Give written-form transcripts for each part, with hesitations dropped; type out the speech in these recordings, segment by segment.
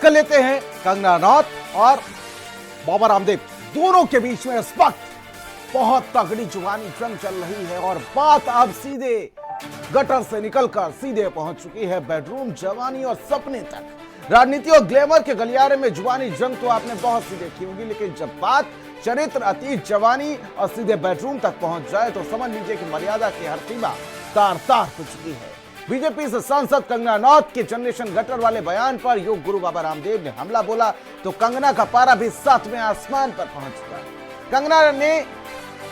कर लेते हैं कंगना रनौत और बाबा रामदेव दोनों के बीच में इस वक्त बहुत तगड़ी जुबानी जंग चल रही है और बात अब सीधे गटर से निकलकर सीधे पहुंच चुकी है बेडरूम, जवानी और सपने तक। राजनीति और ग्लैमर के गलियारे में जुबानी जंग तो आपने बहुत सी देखी होगी, लेकिन जब बात चरित्र, अतीत, जवानी और सीधे बेडरूम तक पहुंच जाए तो समझ लीजिए कि मर्यादा की हर सीमा तार तार हो चुकी है। बीजेपी से सांसद कंगना रनौत के जनरेशन गटर वाले बयान पर योग गुरु बाबा रामदेव ने हमला बोला तो कंगना का पारा भी 7वें आसमान पर पहुंच चुका। कंगना ने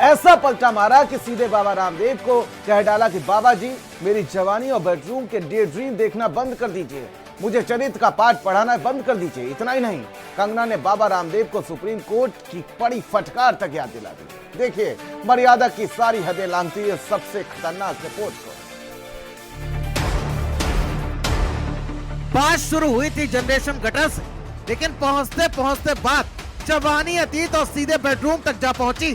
ऐसा पलटा मारा कि सीधे बाबा रामदेव को कह डाला कि बाबा जी मेरी जवानी और बेडरूम के डे ड्रीम देखना बंद कर दीजिए, मुझे चरित्र का पाठ पढ़ाना बंद कर दीजिए। इतना ही नहीं, कंगना ने बाबा रामदेव को सुप्रीम कोर्ट की बड़ी फटकार तक याद दिला दी। देखिए मर्यादा की सारी हदें लांघती है सबसे खतरनाक रिपोर्ट को। बात शुरू हुई थी जनरेशन गटर से, लेकिन पहुंचते पहुंचते बात जवानी, अतीत और सीधे बेडरूम तक जा पहुंची।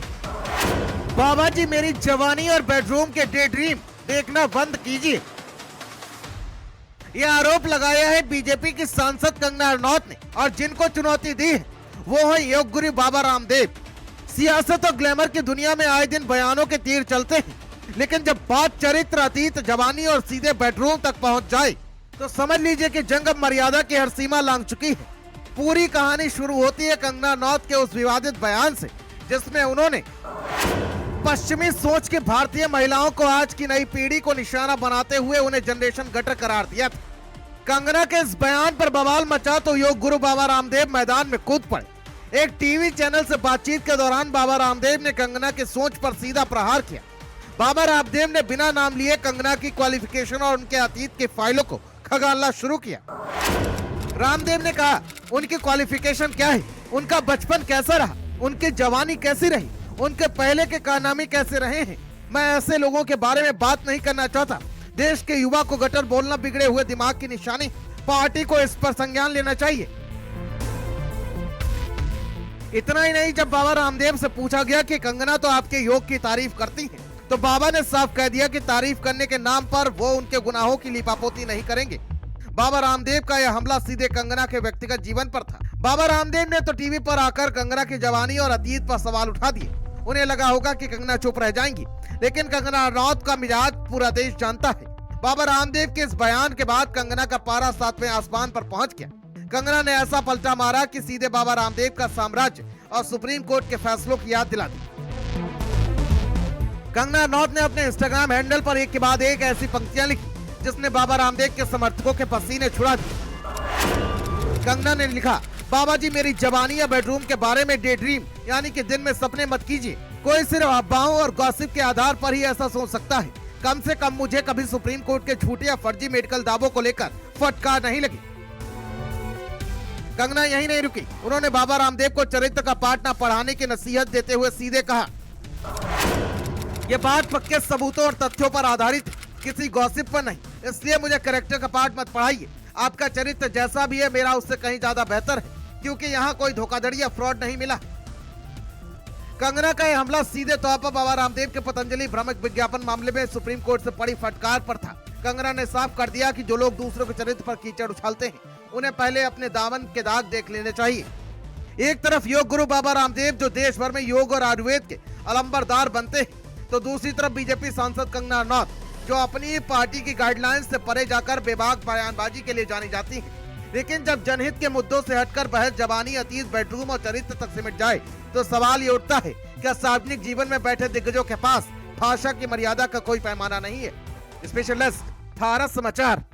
बाबा जी मेरी जवानी और बेडरूम के डे ड्रीम देखना बंद कीजिए, यह आरोप लगाया है बीजेपी की सांसद कंगना रनौत ने। और जिनको चुनौती दी है वो है योग गुरु बाबा रामदेव। सियासत और ग्लैमर की दुनिया में आए दिन बयानों के तीर चलते हैं, लेकिन जब बात चरित्र, अतीत, जवानी और सीधे बेडरूम तक पहुंच जाए तो समझ लीजिए कि जंग अब मर्यादा की हर सीमा लांघ चुकी है। पूरी कहानी शुरू होती है कंगना रनौत के उस विवादित बयान से, जिसमें उन्होंने पश्चिमी सोच की भारतीय महिलाओं को आज की नई पीढ़ी को निशाना बनाते हुए उन्हें जनरेशन गटर करार दिया था। कंगना के इस बयान पर बवाल मचा तो योग गुरु बाबा रामदेव मैदान में कूद पड़े। एक टीवी चैनल से बातचीत के दौरान बाबा रामदेव ने कंगना की सोच पर सीधा प्रहार किया। बाबा रामदेव ने बिना नाम लिए कंगना की क्वालिफिकेशन और उनके अतीत की फाइलों को खंगालना शुरू किया। रामदेव ने कहा उनकी क्वालिफिकेशन क्या है, उनका बचपन कैसा रहा, उनकी जवानी कैसी रही, उनके पहले के कारनामे कैसे रहे हैं। मैं ऐसे लोगों के बारे में बात नहीं करना चाहता। देश के युवा को गटर बोलना बिगड़े हुए दिमाग की निशानी, पार्टी को इस पर संज्ञान लेना चाहिए। इतना ही नहीं, जब बाबा रामदेव से पूछा गया कि कंगना तो आपके योग की तारीफ करती हैं, तो बाबा ने साफ कह दिया कि तारीफ करने के नाम पर वो उनके गुनाहों की लिपापोती नहीं करेंगे। बाबा रामदेव का यह हमला सीधे कंगना के व्यक्तिगत जीवन पर था। बाबा रामदेव ने तो टीवी पर आकर कंगना की जवानी और अतीत पर सवाल उठा दिए। उन्हें लगा होगा कि कंगना चुप रह जाएंगी, लेकिन कंगना रनौत का मिजाज पूरा देश जानता है। बाबा रामदेव के इस बयान के बाद कंगना का पारा 7वें आसमान पर पहुंच गया। कंगना ने ऐसा पलटा मारा कि सीधे बाबा रामदेव का साम्राज्य और सुप्रीम कोर्ट के फैसलों की याद दिला दी। कंगना रनौत ने अपने इंस्टाग्राम हैंडल पर एक के बाद एक ऐसी पंक्तियां लिखी जिसने बाबा रामदेव के समर्थकों के पसीने छुड़ा दिए। कंगना ने लिखा, बाबा जी मेरी जवानी या बेडरूम के बारे में डे ड्रीम यानी कि दिन में सपने मत कीजिए। कोई सिर्फ अफवाहों और गॉसिप के आधार पर ही ऐसा सोच सकता है। कम से कम मुझे कभी सुप्रीम कोर्ट के झूठे या फर्जी मेडिकल दावों को लेकर फटकार नहीं लगी। कंगना यही नहीं रुकी, उन्होंने बाबा रामदेव को चरित्र का पाठ न पढ़ाने की नसीहत देते हुए सीधे कहा, ये बात पक्के सबूतों और तथ्यों पर आधारित है, किसी गॉसिप पर नहीं, इसलिए मुझे कैरेक्टर का पाठ मत पढ़ाइए। आपका चरित्र जैसा भी है मेरा उससे कहीं ज्यादा बेहतर है, क्योंकि यहाँ कोई धोखाधड़ी या फ्रॉड नहीं मिला। कंगना का यह हमला सीधे तौर पर बाबा रामदेव के पतंजलि भ्रामक विज्ञापन मामले में सुप्रीम कोर्ट से पड़ी फटकार पर था। कंगना ने साफ कर दिया कि जो लोग दूसरों के चरित्र पर कीचड़ उछालते हैं, उन्हें पहले अपने दामन के दाग देख लेने चाहिए। एक तरफ योग गुरु बाबा रामदेव जो देश भर में योग और आयुर्वेद के अलंबरदार बनते हैं, तो दूसरी तरफ बीजेपी सांसद कंगना रनौत जो अपनी पार्टी की गाइडलाइंस से परे जाकर बेबाक बयानबाजी के लिए जानी जाती है। लेकिन जब जनहित के मुद्दों से हटकर बहस जवानी, अतीत, बेडरूम और चरित्र तक सिमट जाए तो सवाल ये उठता है, क्या सार्वजनिक जीवन में बैठे दिग्गजों के पास भाषा की मर्यादा का कोई पैमाना नहीं है? स्पेशल लिस्ट, भारत समाचार।